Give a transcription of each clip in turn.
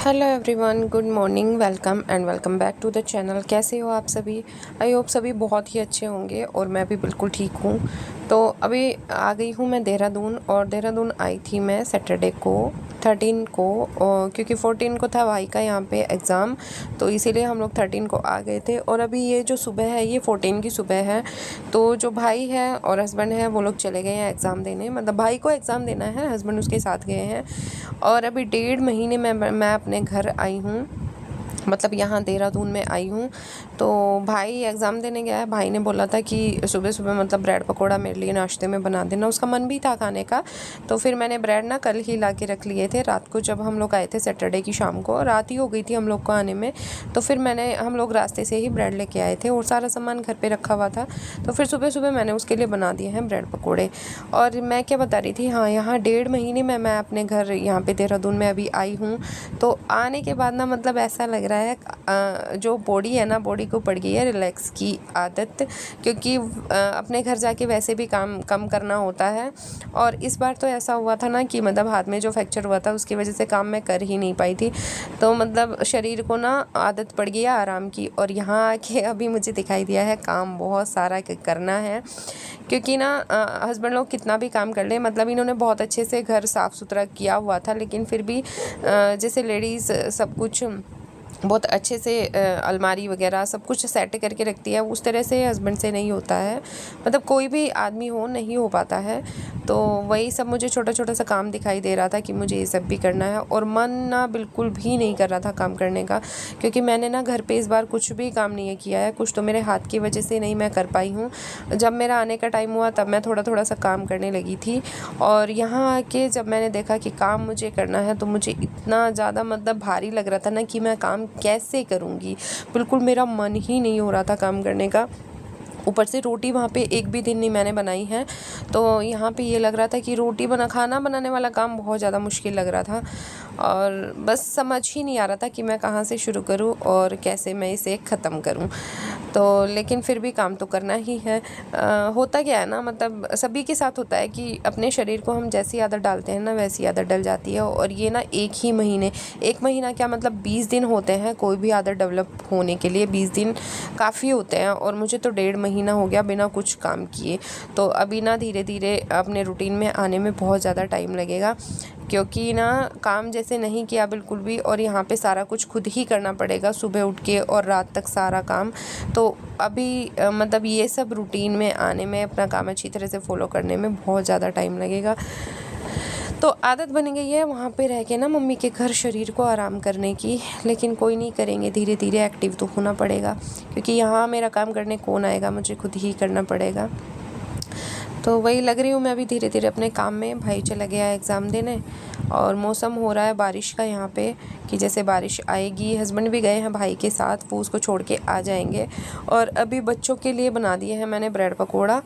Hello everyone, good morning, welcome back to the channel. कैसे हो आप सभी? आई होप सभी बहुत ही अच्छे होंगे और मैं भी बिल्कुल ठीक हूँ। तो अभी आ गई हूँ मैं देहरादून, और देहरादून आई थी मैं सैटरडे को 13 को, और क्योंकि 14 को था भाई का यहाँ पे एग्ज़ाम, तो इसीलिए हम लोग 13 को आ गए थे। और अभी ये जो सुबह है ये 14 की सुबह है। तो जो भाई है और हस्बैंड है वो लोग चले गए हैं एग्ज़ाम देने, मतलब भाई को एग्ज़ाम देना है, हस्बैंड उसके साथ गए हैं। और अभी 1.5 महीने में मैं अपने घर आई हूँ, मतलब यहाँ देहरादून में आई हूँ। तो भाई एग्ज़ाम देने गया है। भाई ने बोला था कि सुबह सुबह मतलब ब्रेड पकोड़ा मेरे लिए नाश्ते में बना देना, उसका मन भी था खाने का। तो फिर मैंने ब्रेड ना कल ही ला के रख लिए थे, रात को जब हम लोग आए थे सैटरडे की शाम को, रात ही हो गई थी हम लोग को आने में। तो फिर हम लोग रास्ते से ही ब्रेड लेके आए थे और सारा सामान घर पर रखा हुआ था। तो फिर सुबह सुबह मैंने उसके लिए बना दिए हैं ब्रेड पकौड़े। और मैं क्या बता रही थी, हाँ, यहाँ 1.5 महीने में मैं अपने घर यहाँ पे देहरादून में अभी आई हूँ। तो आने के बाद ना मतलब ऐसा लग रहा है जो बॉडी है ना, बॉडी को पड़ गई है रिलैक्स की आदत, क्योंकि अपने घर जाके वैसे भी काम कम करना होता है। और इस बार तो ऐसा हुआ था ना कि मतलब हाथ में जो फ्रैक्चर हुआ था उसकी वजह से काम मैं कर ही नहीं पाई थी। तो मतलब शरीर को ना आदत पड़ गई है आराम की, और यहाँ आके अभी मुझे दिखाई दिया है काम बहुत सारा करना है। क्योंकि ना हस्बैंड लोग कितना भी काम कर ले, मतलब इन्होंने बहुत अच्छे से घर साफ़ सुथरा किया हुआ था, लेकिन फिर भी जैसे लेडीज़ सब कुछ बहुत अच्छे से अलमारी वगैरह सब कुछ सेट करके रखती है, उस तरह से हस्बैंड से नहीं होता है। मतलब कोई भी आदमी हो, नहीं हो पाता है। तो वही सब मुझे छोटा छोटा सा काम दिखाई दे रहा था कि मुझे ये सब भी करना है, और मन ना बिल्कुल भी नहीं कर रहा था काम करने का। क्योंकि मैंने ना घर पे इस बार कुछ भी काम नहीं किया है, कुछ तो मेरे हाथ की वजह से नहीं मैं कर पाई हूँ। जब मेरा आने का टाइम हुआ तब मैं थोड़ा थोड़ा सा काम करने लगी थी, और यहाँ आके जब मैंने देखा कि काम मुझे करना है तो मुझे इतना ज़्यादा मतलब भारी लग रहा था ना कि मैं काम कैसे करूँगी। बिल्कुल मेरा मन ही नहीं हो रहा था काम करने का। ऊपर से रोटी वहाँ पे एक भी दिन नहीं मैंने बनाई है। तो यहाँ पे ये लग रहा था कि खाना बनाने वाला काम बहुत ज़्यादा मुश्किल लग रहा था, और बस समझ ही नहीं आ रहा था कि मैं कहाँ से शुरू करूँ और कैसे मैं इसे ख़त्म करूँ। तो लेकिन फिर भी काम तो करना ही है। होता क्या है ना, मतलब सभी के साथ होता है कि अपने शरीर को हम जैसी आदत डालते हैं ना वैसी आदत डल जाती है। और ये ना एक महीना क्या, मतलब 20 दिन होते हैं कोई भी आदत डेवलप होने के लिए। 20 दिन काफ़ी होते हैं, और मुझे तो 1.5 महीना हो गया बिना कुछ काम किए। तो अभी ना धीरे धीरे अपने रूटीन में आने में बहुत ज़्यादा टाइम लगेगा, क्योंकि ना काम जैसे नहीं किया बिल्कुल भी, और यहाँ पे सारा कुछ खुद ही करना पड़ेगा, सुबह उठ के और रात तक सारा काम। तो अभी मतलब ये सब रूटीन में आने में, अपना काम अच्छी तरह से फॉलो करने में बहुत ज़्यादा टाइम लगेगा। तो आदत बन गई है वहाँ पे रह के ना मम्मी के घर शरीर को आराम करने की, लेकिन कोई नहीं, करेंगे धीरे धीरे, एक्टिव तो होना पड़ेगा, क्योंकि यहाँ मेरा काम करने कौन आएगा, मुझे खुद ही करना पड़ेगा। तो वही लग रही हूँ मैं अभी धीरे धीरे अपने काम में। भाई चला गया एग्ज़ाम देने, और मौसम हो रहा है बारिश का यहाँ पे, कि जैसे बारिश आएगी। हस्बैंड भी गए हैं भाई के साथ, वो उसको छोड़ के आ जाएंगे। और अभी बच्चों के लिए बना दिए हैं मैंने ब्रेड पकोड़ा,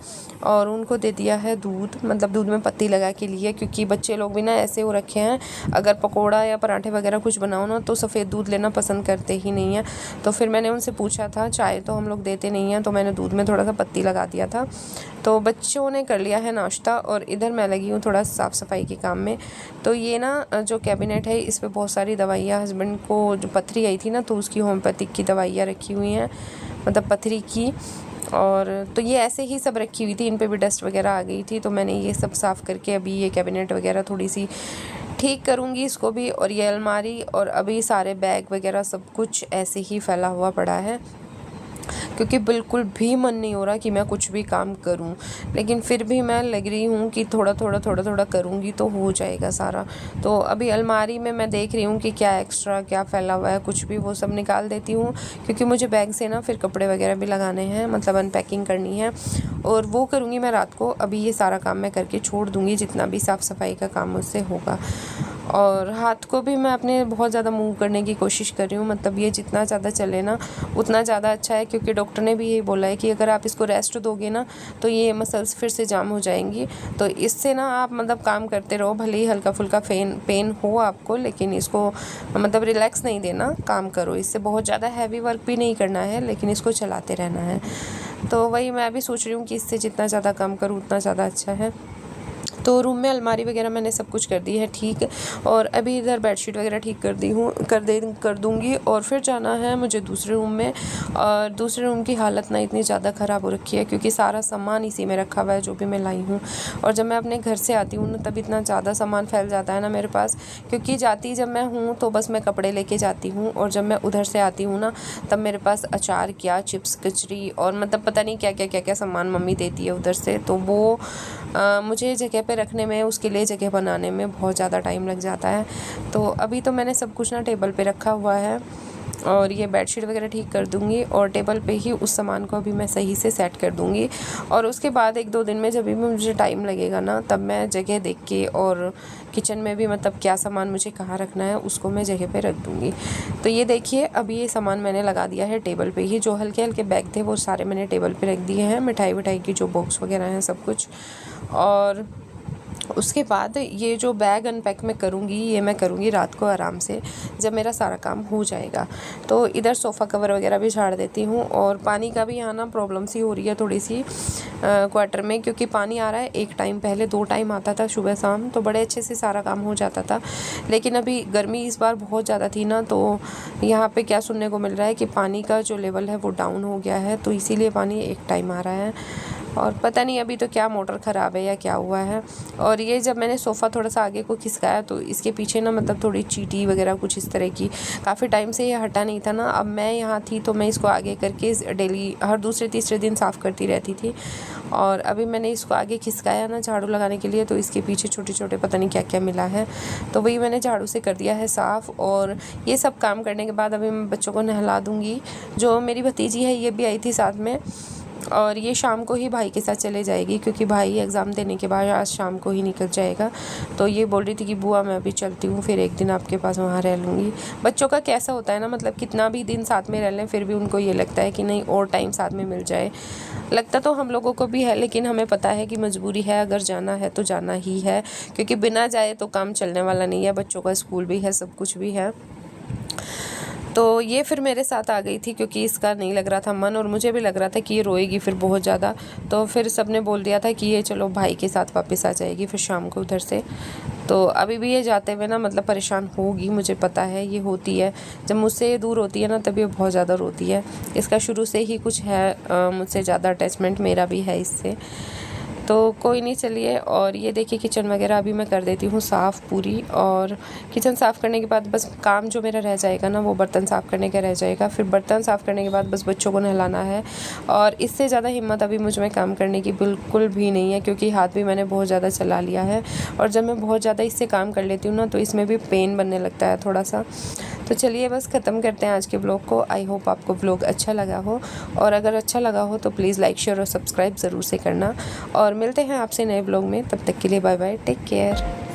और उनको दे दिया है दूध, मतलब दूध में पत्ती लगा के लिए, क्योंकि बच्चे लोग भी ना ऐसे हो रखे हैं, अगर पकोड़ा या पराठे वगैरह कुछ बनाओ ना तो सफ़ेद दूध लेना पसंद करते ही नहीं हैं। तो फिर मैंने उनसे पूछा था, चाय तो हम लोग देते नहीं हैं, तो मैंने दूध में थोड़ा सा पत्ती लगा दिया था। तो बच्चों ने कर लिया है नाश्ता, और इधर मैं लगी हूँ थोड़ा साफ़ सफाई के काम में। तो ये ना जो कैबिनेट है इस पे बहुत सारी दवाइयाँ, हस्बैंड को जो पथरी आई थी ना तो उसकी होम्योपैथिक की दवाइयाँ रखी हुई हैं, मतलब पथरी की। और तो ये ऐसे ही सब रखी हुई थी, इन पे भी डस्ट वगैरह आ गई थी, तो मैंने ये सब साफ़ करके अभी ये कैबिनेट वगैरह थोड़ी सी ठीक करूँगी इसको भी। और ये अलमारी, और अभी सारे बैग वगैरह सब कुछ ऐसे ही फैला हुआ पड़ा है, क्योंकि बिल्कुल भी मन नहीं हो रहा कि मैं कुछ भी काम करूं। लेकिन फिर भी मैं लग रही हूँ कि थोड़ा थोड़ा करूँगी तो हो जाएगा सारा। तो अभी अलमारी में मैं देख रही हूँ कि क्या एक्स्ट्रा क्या फैला हुआ है, कुछ भी वो सब निकाल देती हूँ, क्योंकि मुझे बैग से ना फिर कपड़े वगैरह भी लगाने हैं, मतलब अनपैकिंग करनी है, और वो करूँगी मैं रात को। अभी ये सारा काम मैं करके छोड़ दूँगी, जितना भी साफ़ सफाई का काम मुझसे होगा। और हाथ को भी मैं अपने बहुत ज़्यादा मूव करने की कोशिश कर रही हूँ, मतलब ये जितना ज़्यादा चले ना उतना ज़्यादा अच्छा है, क्योंकि डॉक्टर ने भी यही बोला है कि अगर आप इसको रेस्ट दोगे ना तो ये मसल्स फिर से जाम हो जाएंगी। तो इससे ना आप मतलब काम करते रहो, भले ही हल्का फुल्का पेन हो आपको, लेकिन इसको मतलब रिलैक्स नहीं देना, काम करो। इससे बहुत ज़्यादा हैवी वर्क भी नहीं करना है, लेकिन इसको चलाते रहना है। तो वही मैं भी सोच रही हूँ कि इससे जितना ज़्यादा काम करूँ उतना ज़्यादा अच्छा है। तो रूम में अलमारी वगैरह मैंने सब कुछ कर दी है ठीक। और अभी इधर बेडशीट वगैरह ठीक कर दूँगी और फिर जाना है मुझे दूसरे रूम में। और दूसरे रूम की हालत ना इतनी ज़्यादा ख़राब हो रखी है क्योंकि सारा सामान इसी में रखा हुआ है जो भी मैं लाई हूँ। और जब मैं अपने घर से आती हूँ ना तब इतना ज़्यादा सामान फैल जाता है ना मेरे पास, क्योंकि जाती जब मैं हूँ तो बस मैं कपड़े लेके जाती हूँ, और जब मैं उधर से आती हूँ ना तब मेरे पास अचार क्या, चिप्स, कचरी और मतलब पता नहीं क्या सामान मम्मी देती है उधर से। तो वो मुझे जगह पे रखने में, उसके लिए जगह बनाने में बहुत ज़्यादा टाइम लग जाता है। तो अभी तो मैंने सब कुछ ना टेबल पे रखा हुआ है और ये बेडशीट वगैरह ठीक कर दूँगी और टेबल पे ही उस सामान को अभी मैं सही से सेट कर दूँगी। और उसके बाद 1-2 दिन में जब भी मुझे टाइम लगेगा ना तब मैं जगह देख के और किचन में भी मतलब क्या सामान मुझे कहाँ रखना है उसको मैं जगह पे रख दूँगी। तो ये देखिए अभी ये सामान मैंने लगा दिया है टेबल पे ही। जो हल्के हल्के बैग थे वो सारे मैंने टेबल पे रख दिए हैं, मिठाई विठाई की जो बॉक्स वगैरह हैं सब कुछ। और उसके बाद ये जो बैग अनपैक मैं करूँगी ये मैं करूँगी रात को आराम से जब मेरा सारा काम हो जाएगा। तो इधर सोफ़ा कवर वगैरह भी झाड़ देती हूँ। और पानी का भी यहाँ ना प्रॉब्लम सी हो रही है थोड़ी सी क्वार्टर में, क्योंकि पानी आ रहा है एक टाइम, पहले 2 टाइम आता था सुबह शाम तो बड़े अच्छे से सारा काम हो जाता था। लेकिन अभी गर्मी इस बार बहुत ज़्यादा थी ना, तो यहाँ पे क्या सुनने को मिल रहा है कि पानी का जो लेवल है वो डाउन हो गया है, तो इसीलिए पानी एक टाइम आ रहा है। और पता नहीं अभी तो क्या मोटर ख़राब है या क्या हुआ है। और ये जब मैंने सोफ़ा थोड़ा सा आगे को खिसकाया तो इसके पीछे ना मतलब थोड़ी चींटी वगैरह कुछ इस तरह की, काफ़ी टाइम से ये हटा नहीं था ना। अब मैं यहाँ थी तो मैं इसको आगे करके डेली हर दूसरे तीसरे दिन साफ़ करती रहती थी। और अभी मैंने इसको आगे खिसकाया ना झाड़ू लगाने के लिए, तो इसके पीछे छोटे छोटे पता नहीं क्या क्या मिला है, तो वही मैंने झाड़ू से कर दिया है साफ़। और ये सब काम करने के बाद अभी मैं बच्चों को नहला दूँगी। जो मेरी भतीजी है ये भी आई थी साथ में, और ये शाम को ही भाई के साथ चले जाएगी क्योंकि भाई एग्ज़ाम देने के बाद आज शाम को ही निकल जाएगा। तो ये बोल रही थी कि बुआ मैं अभी चलती हूँ, फिर एक दिन आपके पास वहाँ रह लूँगी। बच्चों का कैसा होता है ना, मतलब कितना भी दिन साथ में रह लें फिर भी उनको ये लगता है कि नहीं और टाइम साथ में मिल जाए। लगता तो हम लोगों को भी है, लेकिन हमें पता है कि मजबूरी है, अगर जाना है तो जाना ही है, क्योंकि बिना जाए तो काम चलने वाला नहीं है। बच्चों का स्कूल भी है, सब कुछ भी है। तो ये फिर मेरे साथ आ गई थी क्योंकि इसका नहीं लग रहा था मन, और मुझे भी लग रहा था कि ये रोएगी फिर बहुत ज़्यादा। तो फिर सबने बोल दिया था कि ये चलो भाई के साथ वापस आ जाएगी फिर शाम को उधर से। तो अभी भी ये जाते हुए ना मतलब परेशान होगी, मुझे पता है ये होती है। जब मुझसे ये दूर होती है ना तब ये बहुत ज़्यादा रोती है। इसका शुरू से ही कुछ है मुझसे ज़्यादा अटैचमेंट, मेरा भी है इससे। तो कोई नहीं, चलिए। और ये देखिए किचन वगैरह अभी मैं कर देती हूँ साफ़ पूरी। और किचन साफ़ करने के बाद बस काम जो मेरा रह जाएगा ना वो बर्तन साफ़ करने का रह जाएगा। फिर बर्तन साफ़ करने के बाद बस बच्चों को नहलाना है। और इससे ज़्यादा हिम्मत अभी मुझ में काम करने की बिल्कुल भी नहीं है, क्योंकि हाथ भी मैंने बहुत ज़्यादा चला लिया है। और जब मैं बहुत ज़्यादा इससे काम कर लेती हूँ ना तो इसमें भी पेन बनने लगता है थोड़ा सा। तो चलिए बस ख़त्म करते हैं आज के ब्लॉग को। आई होप आपको ब्लॉग अच्छा लगा हो, और अगर अच्छा लगा हो तो प्लीज़ लाइक, शेयर और सब्सक्राइब ज़रूर से करना। और मिलते हैं आपसे नए ब्लॉग में, तब तक के लिए बाय बाय, टेक केयर।